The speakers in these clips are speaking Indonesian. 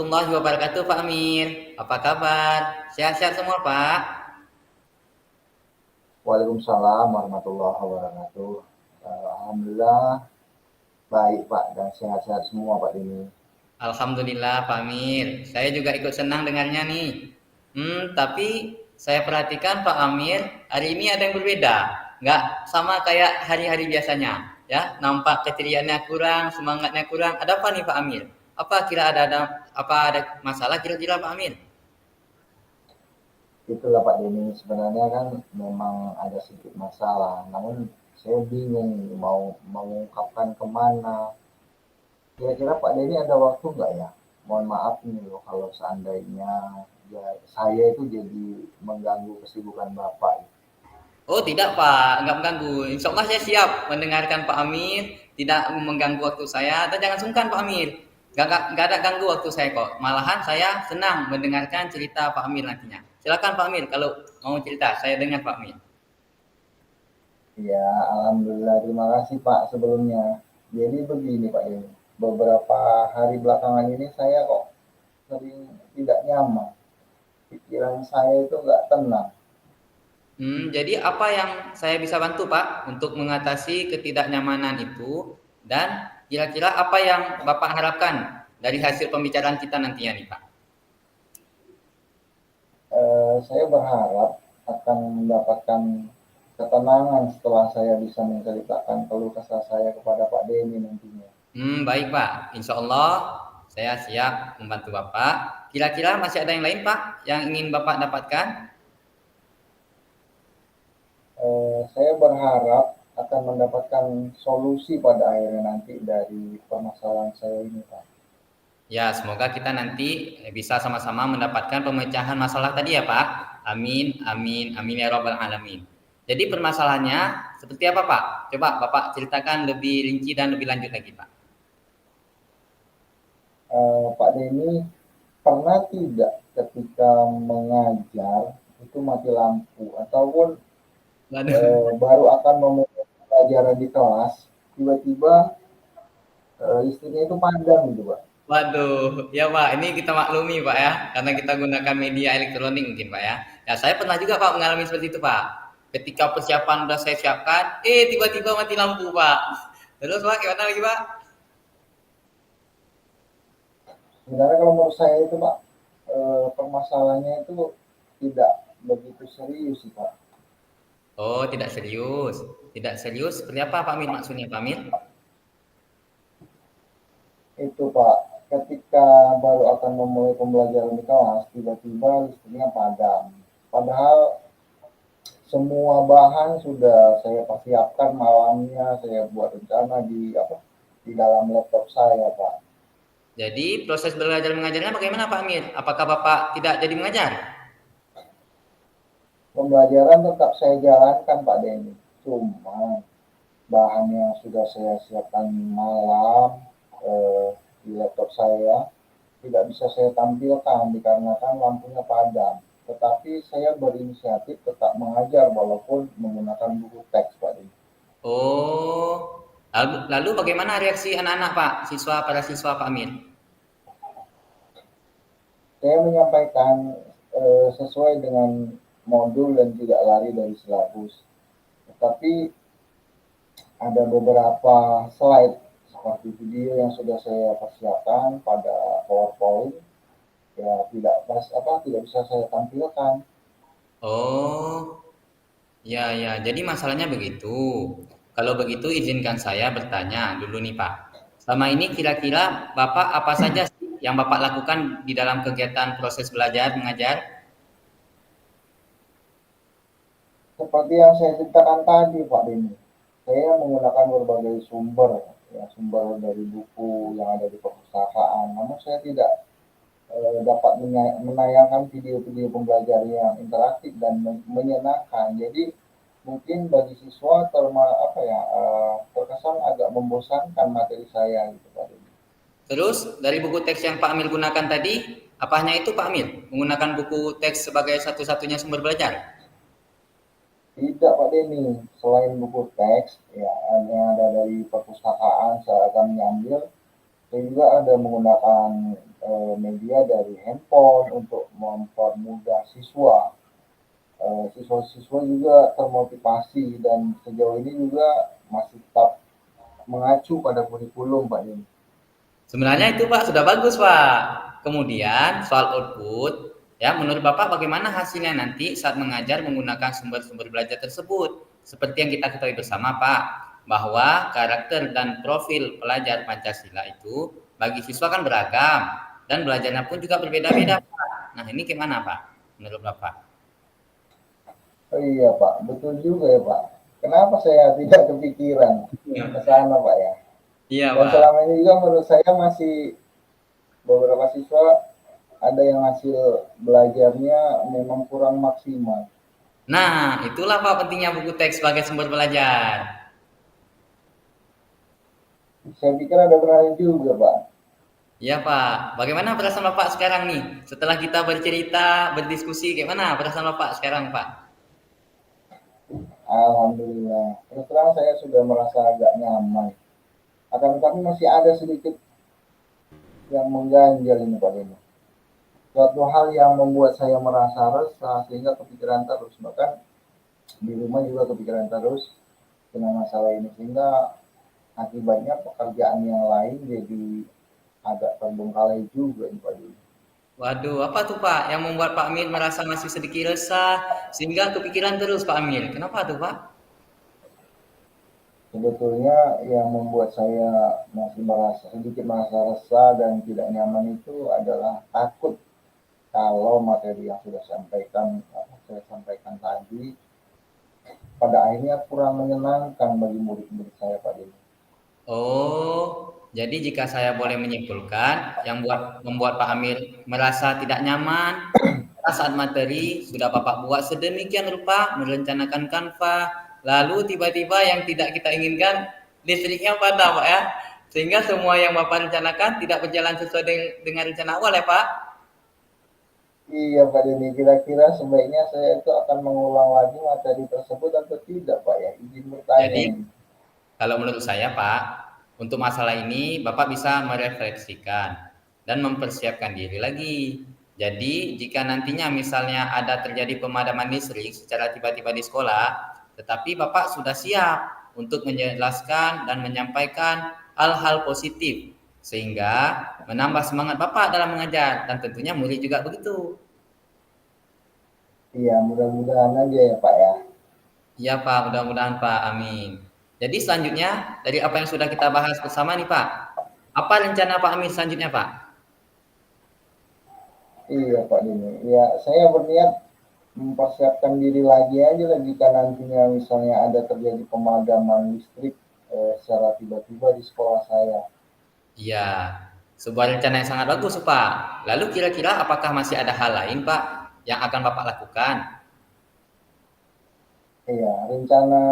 warahmatullahi wabarakatuh Pak Amir. Apa kabar? Sehat-sehat semua Pak? Waalaikumsalam warahmatullahi wabarakatuh. Alhamdulillah baik Pak dan sehat-sehat semua Pak Dini. Alhamdulillah Pak Amir. Saya juga ikut senang dengarnya nih. Tapi saya perhatikan Pak Amir hari ini ada yang berbeda. Nggak sama kayak hari-hari biasanya. Ya, nampak keceriaannya kurang, semangatnya kurang. Ada apa nih Pak Amir? Apa kira ada masalah kira-kira Pak Amir? Itulah Pak Dini, sebenarnya kan memang ada sedikit masalah, namun saya bingung mau mengungkapkan kemana. Kira-kira Pak Dini ada waktu nggak ya? Mohon maaf nih loh kalau seandainya ya, saya itu jadi mengganggu kesibukan Bapak. Oh tidak Pak, nggak mengganggu. Insya Allah saya siap mendengarkan Pak Amir, tidak mengganggu waktu saya. Dan jangan sungkan Pak Amir, nggak ada ganggu waktu saya kok. Malahan saya senang mendengarkan cerita Pak Amir nantinya. Silakan Pak Amir, kalau mau cerita, saya dengar Pak Amir. Ya, alhamdulillah terima kasih Pak sebelumnya. Jadi begini Pak Dini, beberapa hari belakangan ini saya kok sering tidak nyaman. Pikiran saya itu nggak tenang. Jadi apa yang saya bisa bantu Pak untuk mengatasi ketidaknyamanan itu dan kira-kira apa yang Bapak harapkan dari hasil pembicaraan kita nantinya nih Pak? Saya berharap akan mendapatkan ketenangan setelah saya bisa menceritakan keluh kesah saya kepada Pak Denny nantinya. Baik Pak, insya Allah saya siap membantu Bapak. Kira-kira masih ada yang lain Pak yang ingin Bapak dapatkan? Saya berharap akan mendapatkan solusi pada akhirnya nanti dari permasalahan saya ini, Pak. Ya, semoga kita nanti bisa sama-sama mendapatkan pemecahan masalah tadi ya Pak. Amin, amin, amin ya Rabbal Alamin. Jadi permasalahannya seperti apa Pak? Coba Bapak ceritakan lebih rinci dan lebih lanjut lagi Pak. Pak Denny pernah tidak ketika mengajar itu mati lampu ataupun Waduh, baru akan memulai pelajaran di kelas tiba-tiba listriknya itu padam gitu Pak. waduh, ya Pak, ini kita maklumi Pak ya, karena kita gunakan media elektronik mungkin Pak ya. Ya saya pernah juga Pak mengalami seperti itu Pak. Ketika persiapan udah saya siapkan, tiba-tiba mati lampu Pak. Terus Pak, gimana lagi Pak? Sebenarnya kalau menurut saya itu Pak, permasalahannya itu tidak begitu serius sih Pak. Oh, tidak serius. Tidak serius, seperti apa Pak Amir maksudnya Pak Amir? Itu Pak, ketika baru akan memulai pembelajaran di kelas, tiba-tiba listriknya padam. Padahal semua bahan sudah saya persiapkan malamnya, saya buat rencana di dalam laptop saya Pak. Jadi proses belajar mengajarnya bagaimana Pak Amir? Apakah Bapak tidak jadi mengajar? Pembelajaran tetap saya jalankan Pak Denny, cuma bahan yang sudah saya siapkan malam di laptop saya tidak bisa saya tampilkan dikarenakan lampunya padam. Tetapi saya berinisiatif tetap mengajar walaupun menggunakan buku teks Pak Denny. Oh, lalu bagaimana reaksi anak-anak Pak, para siswa Pak Amir? Saya menyampaikan sesuai dengan modul dan tidak lari dari silabus. Tetapi ada beberapa slide seperti video yang sudah saya persiapkan pada PowerPoint ya tidak bisa saya tampilkan. Oh, ya ya. Jadi masalahnya begitu. Kalau begitu izinkan saya bertanya dulu nih Pak. Selama ini kira-kira Bapak apa saja sih yang Bapak lakukan di dalam kegiatan proses belajar mengajar? Seperti yang saya ceritakan tadi Pak Denny, saya menggunakan berbagai sumber, ya, sumber dari buku yang ada di perpustakaan, namun saya tidak dapat menayangkan video-video pembelajaran yang interaktif dan menyenangkan. Jadi mungkin bagi siswa terkesan agak membosankan materi saya gitu Pak Denny. Terus dari buku teks yang Pak Amir gunakan tadi, apa hanya itu Pak Amir? Menggunakan buku teks sebagai satu-satunya sumber belajar? Tidak Pak Denny, selain buku teks ya, yang ada dari perpustakaan saya akan mengambil, Saya juga ada menggunakan media dari handphone untuk mempermudah siswa. Siswa-siswa juga termotivasi dan sejauh ini juga masih tetap mengacu pada kurikulum Pak Dini. Sebenarnya itu Pak sudah bagus Pak. Kemudian soal output, ya menurut Bapak bagaimana hasilnya nanti saat mengajar menggunakan sumber-sumber belajar tersebut? Seperti yang kita ketahui bersama Pak, bahwa karakter dan profil pelajar Pancasila itu bagi siswa kan beragam dan belajarnya pun juga berbeda-beda Pak. Nah ini gimana Pak menurut Bapak? Oh iya Pak, betul juga ya Pak. Kenapa saya tidak kepikiran ke Iya, sana Pak ya? iya Dan Pak. selama ini juga menurut saya masih beberapa siswa ada yang hasil belajarnya memang kurang maksimal. Nah, itulah Pak pentingnya buku teks sebagai sumber belajar. Saya pikir ada benarnya juga Pak. Iya Pak, bagaimana perasaan Bapak sekarang nih? Setelah kita bercerita, berdiskusi, gimana perasaan Bapak sekarang Pak? Alhamdulillah. Terus terang saya sudah merasa agak nyaman. Akan tetapi masih ada sedikit yang mengganjal ini Pak Deni. Suatu hal yang membuat saya merasa resah sehingga kepikiran terus. Bahkan di rumah juga kepikiran terus dengan masalah ini. Sehingga akibatnya pekerjaan yang lain jadi agak terbengkalai juga ini Pak Deni. Waduh, apa tuh Pak yang membuat Pak Amir merasa masih sedikit resah sehingga kepikiran terus Pak Amir? Kenapa tuh Pak? Sebetulnya yang membuat saya masih merasa sedikit merasa resah dan tidak nyaman itu adalah takut kalau materi yang sudah saya sampaikan tadi pada akhirnya kurang menyenangkan bagi murid-murid saya Pak Deni. Oh, jadi jika saya boleh menyimpulkan, yang membuat Pak Amir merasa tidak nyaman saat materi sudah Bapak buat sedemikian rupa, merencanakan Canva, lalu tiba-tiba yang tidak kita inginkan listriknya padam, Pak ya. Sehingga semua yang Bapak rencanakan tidak berjalan sesuai dengan rencana awal ya, Pak. Iya Pak Deni, kira-kira sebaiknya saya itu akan mengulang lagi materi tersebut atau tidak Pak ya? Izin bertanya Jadi ini. kalau menurut saya, Pak, untuk masalah ini Bapak bisa merefleksikan dan mempersiapkan diri lagi. Jadi, jika nantinya misalnya ada terjadi pemadaman listrik secara tiba-tiba di sekolah, tetapi Bapak sudah siap untuk menjelaskan dan menyampaikan hal-hal positif sehingga menambah semangat Bapak dalam mengajar dan tentunya murid juga begitu. Iya, mudah-mudahan aja ya Pak ya. Iya Pak, mudah-mudahan Pak, amin. Jadi selanjutnya dari apa yang sudah kita bahas bersama nih Pak, apa rencana Pak Amir selanjutnya Pak? Iya Pak Deni. Ya, saya berniat mempersiapkan diri lagi aja lah jika nantinya misalnya ada terjadi pemadaman listrik secara tiba-tiba di sekolah saya. Iya, sebuah rencana yang sangat bagus Pak. Lalu kira-kira apakah masih ada hal lain Pak yang akan Bapak lakukan? Iya, rencana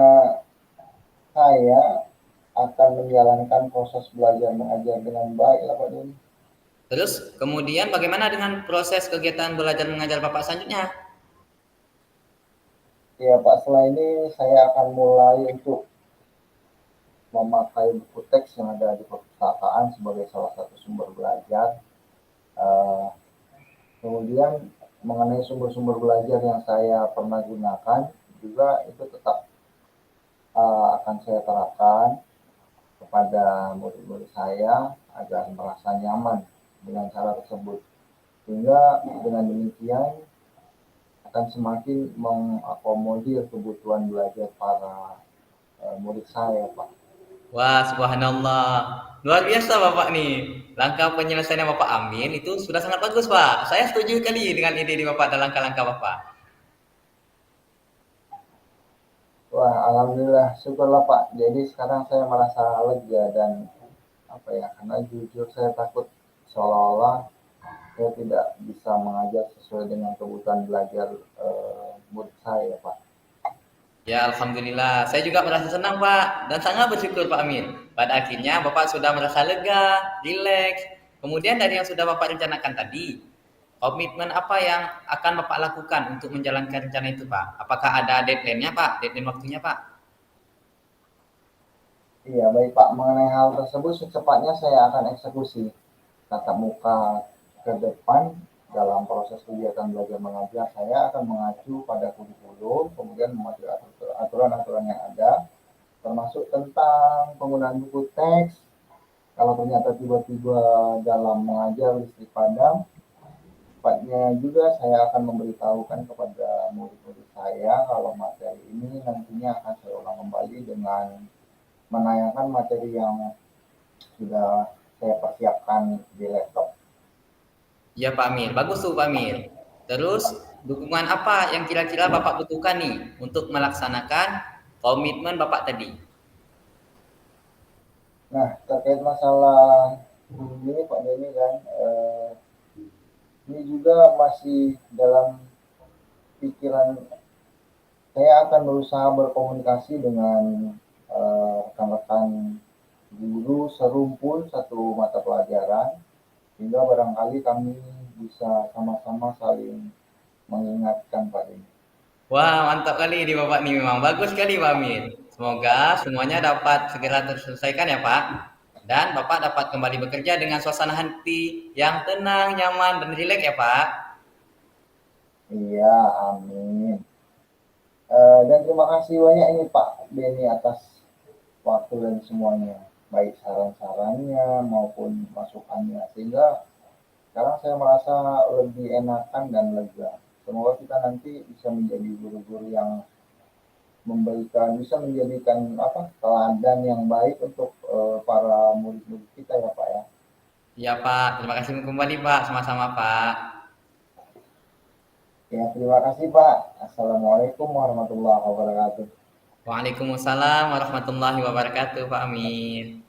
saya akan menjalankan proses belajar mengajar dengan baik lah Pak Deni. Terus kemudian bagaimana dengan proses kegiatan belajar mengajar Bapak selanjutnya? Ya Pak, setelah ini saya akan mulai untuk memakai buku teks yang ada di perpustakaan sebagai salah satu sumber belajar. Uh, Kemudian mengenai sumber-sumber belajar yang saya pernah gunakan juga itu tetap akan saya terapkan kepada murid-murid saya agar merasa nyaman dengan cara tersebut. Sehingga dengan demikian akan semakin mengakomodir kebutuhan belajar para murid saya, Pak. Wah, subhanallah. Luar biasa Bapak nih. Langkah penyelesaian Bapak Amin itu sudah sangat bagus Pak. Saya setuju kali dengan ide Bapak dan langkah-langkah Bapak. Wah, alhamdulillah, syukurlah Pak. Jadi sekarang saya merasa lega dan apa ya? Karena jujur saya takut seolah-olah saya tidak bisa mengajar sesuai dengan kebutuhan belajar murid saya, Pak. Ya, alhamdulillah. Saya juga merasa senang, Pak, dan sangat bersyukur, Pak Amin. Pada akhirnya Bapak sudah merasa lega, rileks. Kemudian dari yang sudah Bapak rencanakan tadi, komitmen apa yang akan Bapak lakukan untuk menjalankan rencana itu, Pak? Apakah ada deadline-nya, Pak? Deadline waktunya, Pak? Iya, baik Pak. Mengenai hal tersebut secepatnya saya akan eksekusi tatap muka ke depan dalam proses kegiatan belajar mengajar. Saya akan mengacu pada kurikulum, kemudian mematuhi aturan-aturan yang ada, termasuk tentang penggunaan buku teks. Kalau ternyata tiba-tiba dalam mengajar listrik padam, tepatnya juga saya akan memberitahukan kepada murid-murid saya kalau materi ini nantinya akan saya ulang kembali dengan menayangkan materi yang sudah saya persiapkan di laptop. Ya Pak Amir, bagus tuh Pak Amir. Terus dukungan apa yang kira-kira Bapak butuhkan nih untuk melaksanakan komitmen Bapak tadi? Nah, terkait masalah ini Pak Denny kan, ini juga masih dalam pikiran. Saya akan berusaha berkomunikasi dengan rekan-rekan guru serumpun satu mata pelajaran, sehingga barangkali kami bisa sama-sama saling mengingatkan Pak Denny. Wah, mantap kali di Bapak nih memang. Bagus sekali Pak Amir. Semoga semuanya dapat segera terselesaikan ya Pak. Dan Bapak dapat kembali bekerja dengan suasana hati yang tenang, nyaman, dan rileks ya Pak. Iya, amin. Dan terima kasih banyak ini Pak Denny atas waktu dan semuanya, baik saran-sarannya maupun masukannya, sehingga sekarang saya merasa lebih enakan dan lega. Semoga kita nanti bisa menjadi guru-guru yang bisa menjadikan teladan yang baik untuk para murid-murid kita ya Pak ya. Iya Pak, terima kasih kembali Pak, sama-sama Pak. Ya terima kasih Pak. Assalamualaikum warahmatullahi wabarakatuh. Waalaikumsalam warahmatullahi wabarakatuh Pak Amir.